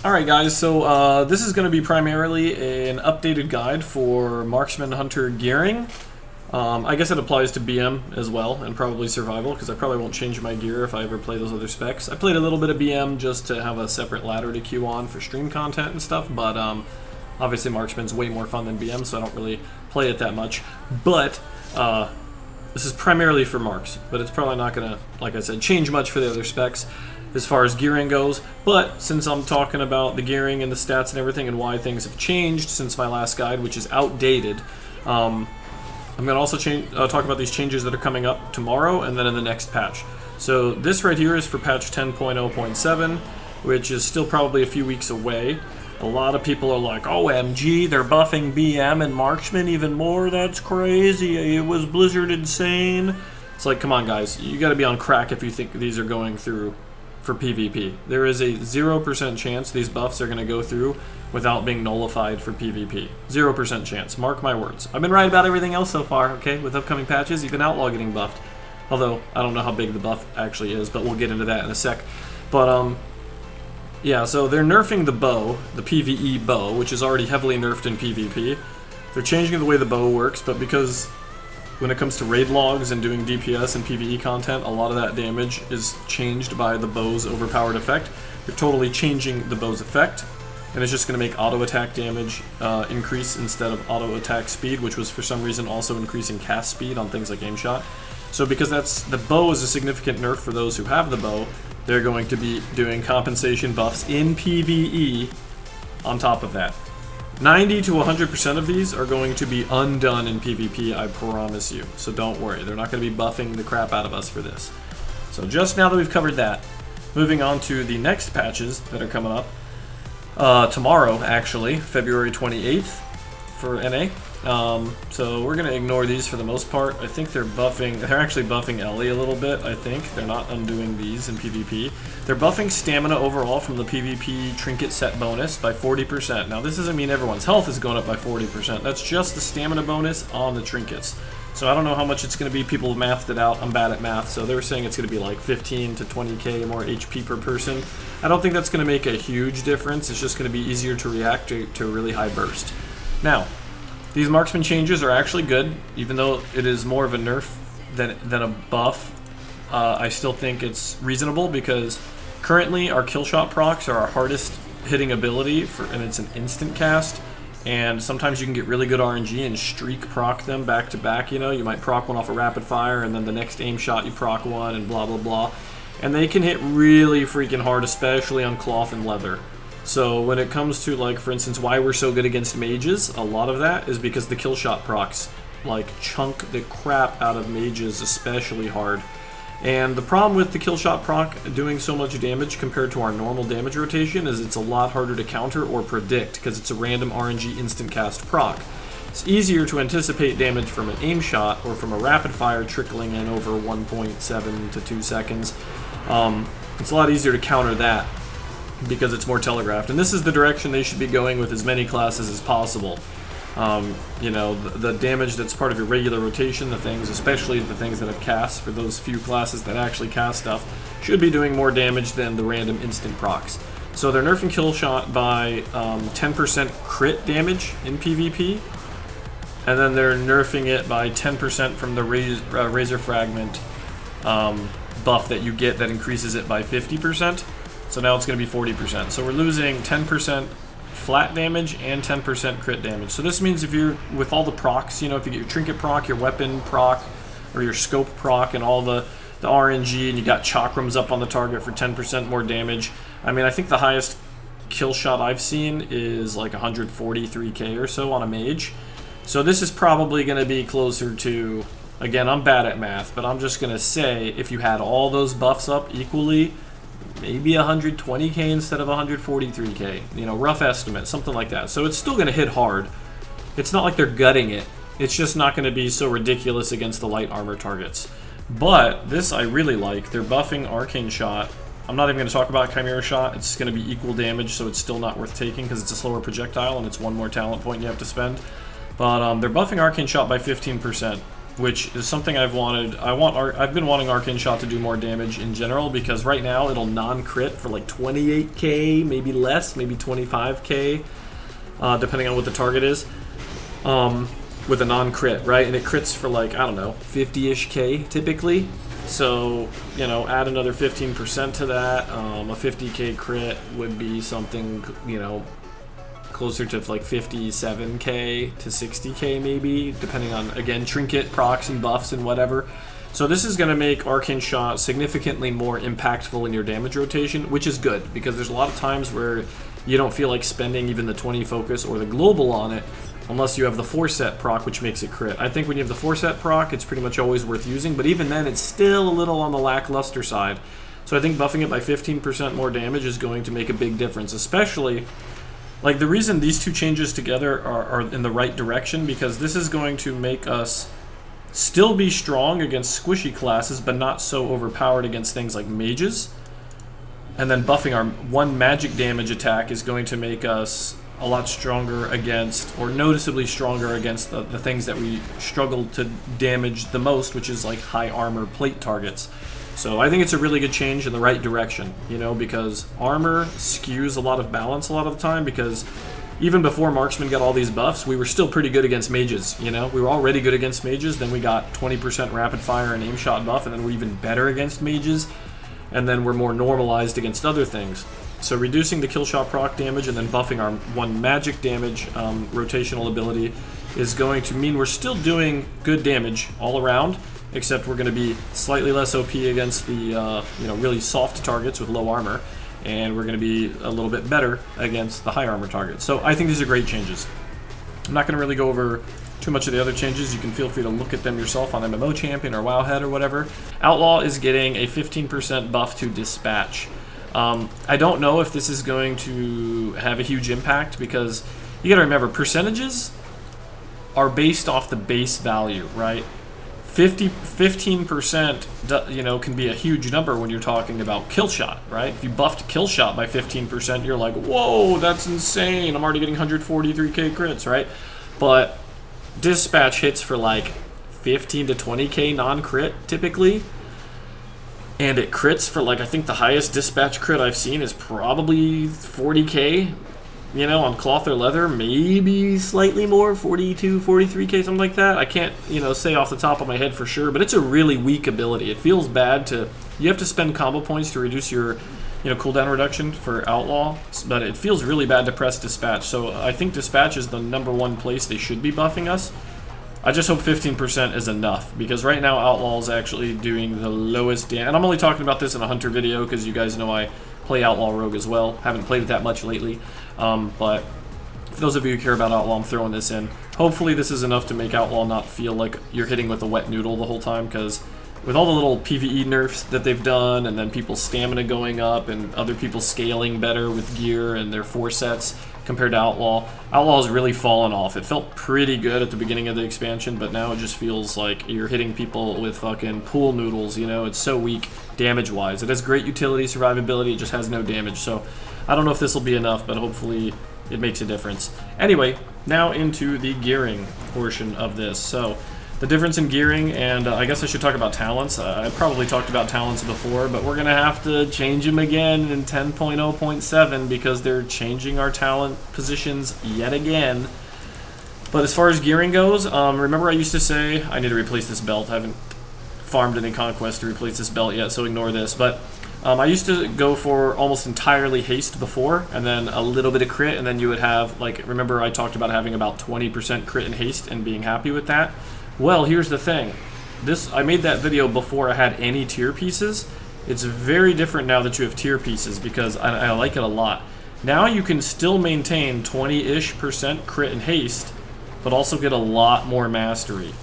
Alright guys, so this is going to be primarily an updated guide for Marksman Hunter gearing. I guess it applies to BM as well, and probably Survival, because I probably won't change my gear if I ever play those other specs. I played a little bit of BM just to have a separate ladder to queue on for stream content and stuff, but obviously Marksman's way more fun than BM, so I don't really play it that much. But this is primarily for Marks, but it's probably not going to, like I said, change much for the other specs as far as gearing goes. But since I'm talking about the gearing and the stats and everything and why things have changed since my last guide, which is outdated, I'm going to also talk about these changes that are coming up tomorrow and then in the next patch. So this right here is for patch 10.0.7, which is still probably a few weeks away. A lot of people are like, OMG, they're buffing BM and Marksman even more? That's crazy. It was Blizzard insane. It's like, come on guys, you got to be on crack if you think these are going through for PvP. There is a 0% chance these buffs are going to go through without being nullified for PvP. 0% chance. Mark my words. I've been right about everything else so far, okay? With upcoming patches, even Outlaw getting buffed. Although, I don't know how big the buff actually is, but we'll get into that in a sec. But, yeah, so they're nerfing the bow, the PvE bow, which is already heavily nerfed in PvP. They're changing the way the bow works, but because when it comes to raid logs and doing DPS and PvE content, a lot of that damage is changed by the bow's overpowered effect. They're totally changing the bow's effect, and it's just going to make auto attack damage increase instead of auto attack speed, which was for some reason also increasing cast speed on things like aim shot. So because the bow is a significant nerf for those who have the bow, they're going to be doing compensation buffs in PvE on top of that. 90 to 100% of these are going to be undone in PvP, I promise you. So don't worry, they're not going to be buffing the crap out of us for this. So just now that we've covered that, moving on to the next patches that are coming up. Tomorrow, actually, February 28th for NA. So we're going to ignore these for the most part. I think they're actually buffing Ellie a little bit, I think. They're not undoing these in PvP. They're buffing stamina overall from the PvP trinket set bonus by 40%. Now this doesn't mean everyone's health is going up by 40%. That's just the stamina bonus on the trinkets. So I don't know how much it's going to be. People have mathed it out. I'm bad at math, so they were saying it's going to be like 15 to 20k more HP per person. I don't think that's going to make a huge difference. It's just going to be easier to react to a really high burst. Now, these marksman changes are actually good, even though it is more of a nerf than a buff. I still think it's reasonable because currently our kill shot procs are our hardest hitting ability, and it's an instant cast. And sometimes you can get really good RNG and streak proc them back to back. You know, you might proc one off a rapid fire, and then the next aim shot you proc one, and blah blah blah. And they can hit really freaking hard, especially on cloth and leather. So when it comes to, like, for instance, why we're so good against mages, a lot of that is because the kill shot procs, like, chunk the crap out of mages especially hard. And the problem with the kill shot proc doing so much damage compared to our normal damage rotation is it's a lot harder to counter or predict because it's a random RNG instant cast proc. It's easier to anticipate damage from an aim shot or from a rapid fire trickling in over 1.7 to 2 seconds. It's a lot easier to counter that because it's more telegraphed, and this is the direction they should be going with as many classes as possible. You know, the damage that's part of your regular rotation, the things, especially the things that have casts, for those few classes that actually cast stuff, should be doing more damage than the random instant procs. So they're nerfing kill shot by 10% crit damage in PvP, and then they're nerfing it by 10% from the razor fragment buff that you get that increases it by 50%. So now it's going to be 40%. So we're losing 10% flat damage and 10% crit damage. So this means if you're with all the procs, you know, if you get your trinket proc, your weapon proc, or your scope proc, and all the RNG, and you got chakrams up on the target for 10% more damage. I mean, I think the highest kill shot I've seen is like 143k or so on a mage. So this is probably going to be closer to, again, I'm bad at math, but I'm just going to say if you had all those buffs up equally, maybe 120k instead of 143k, you know, rough estimate, something like that. So it's still going to hit hard. It's not like they're gutting it. It's just not going to be so ridiculous against the light armor targets. But this I really like. They're buffing Arcane Shot. I'm not even going to talk about Chimera Shot. It's going to be equal damage, so it's still not worth taking because it's a slower projectile and it's one more talent point you have to spend. But they're buffing Arcane Shot by 15%, which is something I've wanted. I've been wanting Arcane Shot to do more damage in general, because right now it'll non-crit for like 28k, maybe less, maybe 25k, depending on what the target is, with a non-crit, right? And it crits for like, I don't know, 50-ish k typically. So, you know, add another 15% to that. A 50k crit would be something, you know, closer to like 57k to 60k maybe, depending on, again, trinket, procs, and buffs and whatever. So this is going to make Arcane Shot significantly more impactful in your damage rotation, which is good, because there's a lot of times where you don't feel like spending even the 20 focus or the global on it, unless you have the 4-set proc, which makes it crit. I think when you have the 4-set proc, it's pretty much always worth using, but even then, it's still a little on the lackluster side. So I think buffing it by 15% more damage is going to make a big difference, especially, like, the reason these two changes together are in the right direction, because this is going to make us still be strong against squishy classes, but not so overpowered against things like mages. And then buffing our 1 magic damage attack is going to make us a lot stronger against, or noticeably stronger against, the things that we struggle to damage the most, which is like high armor plate targets. So I think it's a really good change in the right direction, you know, because armor skews a lot of balance a lot of the time, because even before Marksman got all these buffs, we were still pretty good against mages, you know? We were already good against mages, then we got 20% rapid fire and aim shot buff, and then we're even better against mages, and then we're more normalized against other things. So reducing the kill shot proc damage and then buffing our 1 magic damage rotational ability is going to mean we're still doing good damage all around, except we're going to be slightly less OP against the you know, really soft targets with low armor, and we're going to be a little bit better against the high armor targets. So I think these are great changes. I'm not going to really go over too much of the other changes. You can feel free to look at them yourself on MMO Champion or Wowhead or whatever. Outlaw is getting a 15% buff to Dispatch. I don't know if this is going to have a huge impact, because you gotta remember, percentages are based off the base value, right? 15%, you know, can be a huge number when you're talking about kill shot, right? If you buffed kill shot by 15%, you're like, whoa, that's insane. I'm already getting 143k crits, right? But Dispatch hits for like 15 to 20k non-crit typically. And it crits for, like, I think the highest Dispatch crit I've seen is probably 40k, you know, on cloth or leather, maybe slightly more, 42, 43k, something like that. I can't, you know, say off the top of my head for sure, but it's a really weak ability. It feels bad to, you have to spend combo points to reduce your, you know, cooldown reduction for Outlaw, but it feels really bad to press Dispatch. So I think Dispatch is the #1 place they should be buffing us. I just hope 15% is enough, because right now Outlaw is actually doing the lowest damage. And I'm only talking about this in a Hunter video, because you guys know I play Outlaw Rogue as well. Haven't played it that much lately. But for those of you who care about Outlaw, I'm throwing this in. Hopefully this is enough to make Outlaw not feel like you're hitting with a wet noodle the whole time, because with all the little PvE nerfs that they've done, and then people's stamina going up, and other people scaling better with gear and their 4-sets, compared to Outlaw. Outlaw has really fallen off. It felt pretty good at the beginning of the expansion, but now it just feels like you're hitting people with fucking pool noodles, you know? It's so weak damage-wise. It has great utility, survivability, it just has no damage. So I don't know if this will be enough, but hopefully it makes a difference. Anyway, now into the gearing portion of this. So the difference in gearing, and I guess I should talk about talents. I probably talked about talents before, but we're going to have to change them again in 10.0.7 because they're changing our talent positions yet again. But as far as gearing goes, remember I used to say, I need to replace this belt. I haven't farmed any conquest to replace this belt yet, so ignore this. But I used to go for almost entirely haste before, and then a little bit of crit, and then you would have, like, remember I talked about having about 20% crit and haste and being happy with that? Well, here's the thing. I made that video before I had any tier pieces. It's very different now that you have tier pieces, because I like it a lot. Now you can still maintain 20-ish% crit and haste, but also get a lot more mastery,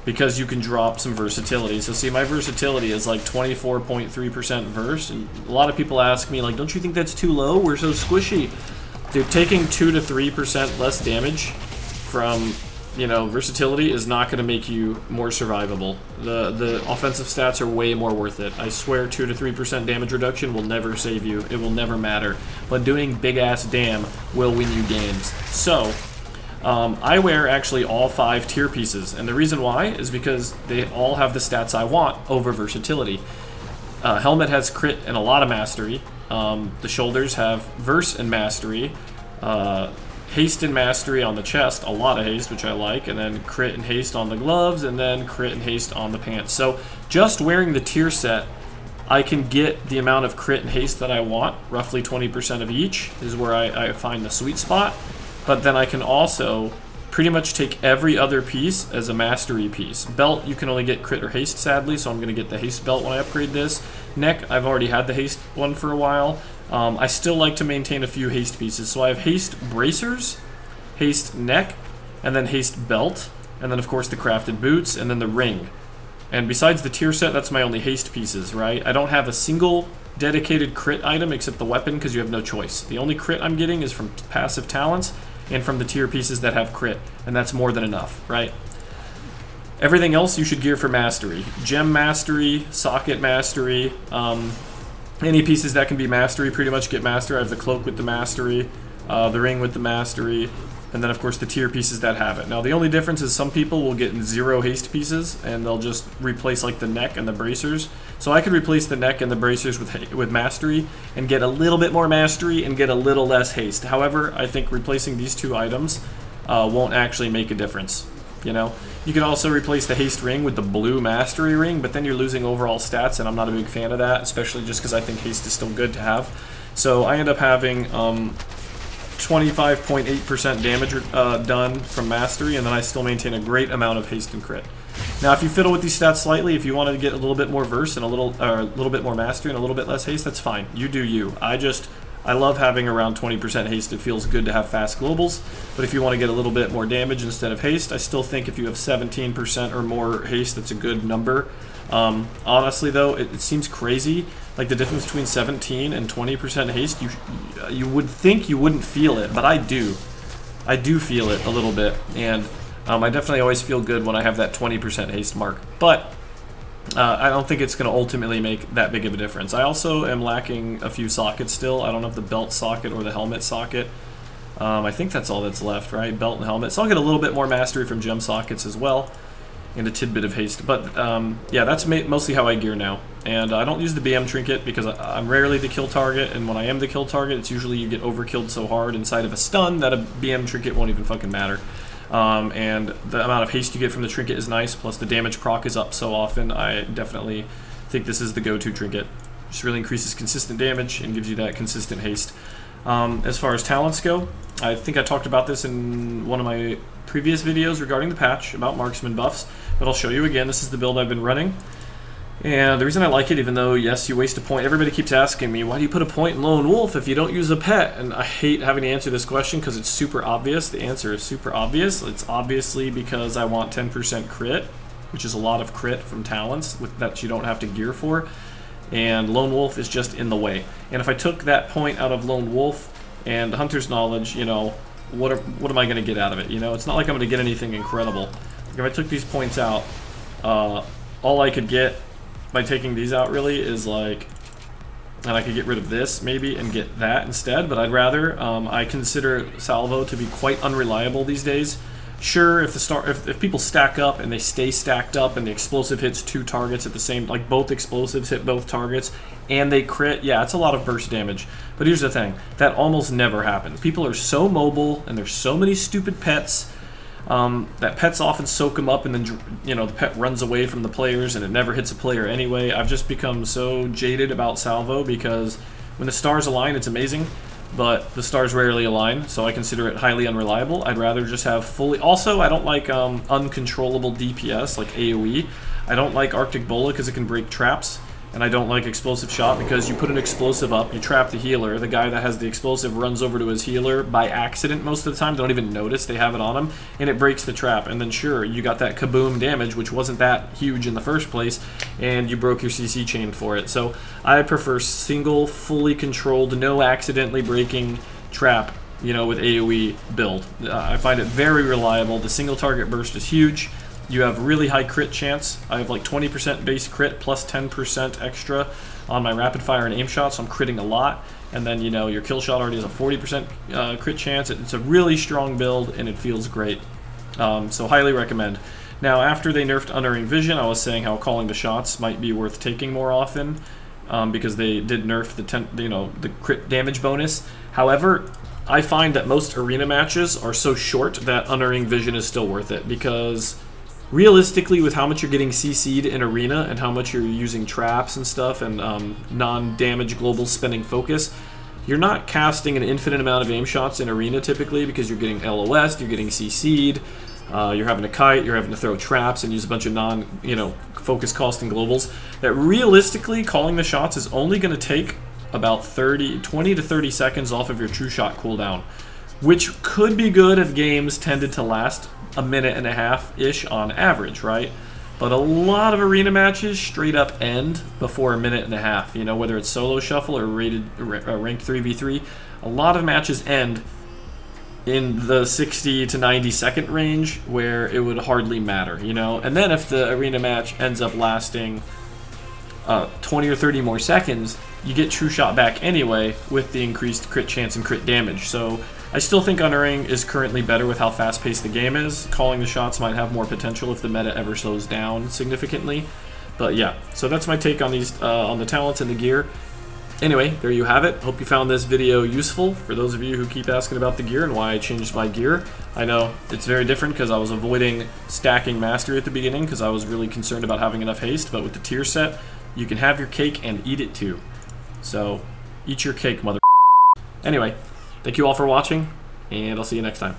because you can drop some versatility. So see, my versatility is like 24.3% verse, and a lot of people ask me, like, don't you think that's too low? We're so squishy. Dude, taking 2 to 3% less damage from, you know, versatility is not going to make you more survivable. The offensive stats are way more worth it. I swear 2 to 3% damage reduction will never save you. It will never matter. But doing big-ass damn will win you games. So, I wear actually all 5 tier pieces, and the reason why is because they all have the stats I want over versatility. Helmet has crit and a lot of mastery. The shoulders have verse and mastery. Haste and mastery on the chest, a lot of haste, which I like, and then crit and haste on the gloves, and then crit and haste on the pants. So just wearing the tier set, I can get the amount of crit and haste that I want. Roughly 20% of each is where I find the sweet spot. But then I can also pretty much take every other piece as a mastery piece. Belt, you can only get crit or haste, sadly, so I'm going to get the haste belt when I upgrade this. Neck, I've already had the haste one for a while. I still like to maintain a few haste pieces. So I have haste bracers, haste neck, and then haste belt, and then of course the crafted boots, and then the ring. And besides the tier set, that's my only haste pieces, right? I don't have a single dedicated crit item except the weapon because you have no choice. The only crit I'm getting is from passive talents and from the tier pieces that have crit, and that's more than enough, right? Everything else you should gear for mastery. Gem mastery, socket mastery, any pieces that can be mastery pretty much get mastery. I have the cloak with the mastery, the ring with the mastery, and then of course the tier pieces that have it. Now the only difference is some people will get 0 haste pieces and they'll just replace like the neck and the bracers. So I could replace the neck and the bracers with mastery and get a little bit more mastery and get a little less haste. However, I think replacing these 2 items won't actually make a difference. You know, you can also replace the haste ring with the blue mastery ring, but then you're losing overall stats, and I'm not a big fan of that, especially just because I think haste is still good to have. So I end up having 25.8% damage done from mastery, and then I still maintain a great amount of haste and crit. Now, if you fiddle with these stats slightly, if you want to get a little bit more verse and a little bit more mastery and a little bit less haste, that's fine. You do you. I love having around 20% haste. It feels good to have fast globals, but if you want to get a little bit more damage instead of haste, I still think if you have 17% or more haste, that's a good number. Honestly, though, it seems crazy. Like the difference between 17 and 20% haste, you would think you wouldn't feel it, but I do. I do feel it a little bit, and I definitely always feel good when I have that 20% haste mark. But I don't think it's going to ultimately make that big of a difference. I also am lacking a few sockets still. I don't have the belt socket or the helmet socket. I think that's all that's left, right? Belt and helmet. So I'll get a little bit more mastery from gem sockets as well, and a tidbit of haste. But yeah, that's mostly how I gear now. And I don't use the BM trinket because I'm rarely the kill target, and when I am the kill target, it's usually you get overkilled so hard inside of a stun that a BM trinket won't even fucking matter. And the amount of haste you get from the trinket is nice, plus the damage proc is up so often. I definitely think this is the go-to trinket. Just really increases consistent damage and gives you that consistent haste. As far as talents go, I think I talked about this in one of my previous videos regarding the patch about marksman buffs, but I'll show you again. This is the build I've been running. And the reason I like it, even though, yes, you waste a point, everybody keeps asking me, why do you put a point in Lone Wolf if you don't use a pet? And I hate having to answer this question because it's super obvious. The answer is super obvious. It's obviously because I want 10% crit, which is a lot of crit from talents that you don't have to gear for. And Lone Wolf is just in the way. And if I took that point out of Lone Wolf and Hunter's Knowledge, you know, what am I going to get out of it? You know, it's not like I'm going to get anything incredible. Like if I took these points out, all I could get by taking these out really is like, and I could get rid of this maybe and get that instead, but I'd rather, I consider salvo to be quite unreliable these days. Sure, if people stack up and they stay stacked up and the explosive hits 2 targets at the same, like both explosives hit both targets and they crit, yeah, it's a lot of burst damage. But here's the thing, that almost never happens. People are so mobile and there's so many stupid pets that pets often soak them up and then, you know, the pet runs away from the players and it never hits a player anyway. I've just become so jaded about salvo because when the stars align, it's amazing, but the stars rarely align, so I consider it highly unreliable. I'd rather just have fully... Also, I don't like uncontrollable DPS like AoE. I don't like Arctic Bola because it can break traps. And I don't like Explosive Shot because you put an explosive up, you trap the healer, the guy that has the explosive runs over to his healer by accident most of the time, they don't even notice they have it on him, and it breaks the trap. And then sure, you got that kaboom damage, which wasn't that huge in the first place, and you broke your CC chain for it. So I prefer single, fully controlled, no accidentally breaking trap, you know, with AoE build. I find it very reliable. The single target burst is huge. You have really high crit chance. I have like 20% base crit plus 10% extra on my rapid fire and aim shot, so I'm critting a lot. and then, you know, your kill shot already has a 40% crit chance. It's a really strong build, and it feels great. So highly recommend. Now, after they nerfed Unerring Vision, I was saying how calling the shots might be worth taking more often, because they did nerf the crit damage bonus. However, I find that most arena matches are so short that Unerring Vision is still worth it, because realistically, with how much you're getting CC'd in arena and how much you're using traps and stuff and non-damage global spending focus, you're not casting an infinite amount of aim shots in arena typically, because you're getting LOS'd, you're getting CC'd, you're having to kite, you're having to throw traps and use a bunch of focus costing globals. That realistically, calling the shots is only going to take about 20 to 30 seconds off of your true shot cooldown, which could be good if games tended to last a minute and a half-ish on average, right? But a lot of arena matches straight up end before a minute and a half, you know, whether it's solo shuffle or ranked 3v3. A lot of matches end in the 60 to 90 second range where it would hardly matter, you know? And then if the arena match ends up lasting 20 or 30 more seconds, you get true shot back anyway with the increased crit chance and crit damage. So I still think Unerring is currently better with how fast-paced the game is. Calling the shots might have more potential if the meta ever slows down significantly. But yeah, so that's my take on these on the talents and the gear. Anyway, there you have it. Hope you found this video useful. For those of you who keep asking about the gear and why I changed my gear, I know it's very different because I was avoiding stacking mastery at the beginning because I was really concerned about having enough haste, but with the tier set, you can have your cake and eat it too. So, eat your cake, mother. Anyway, thank you all for watching, and I'll see you next time.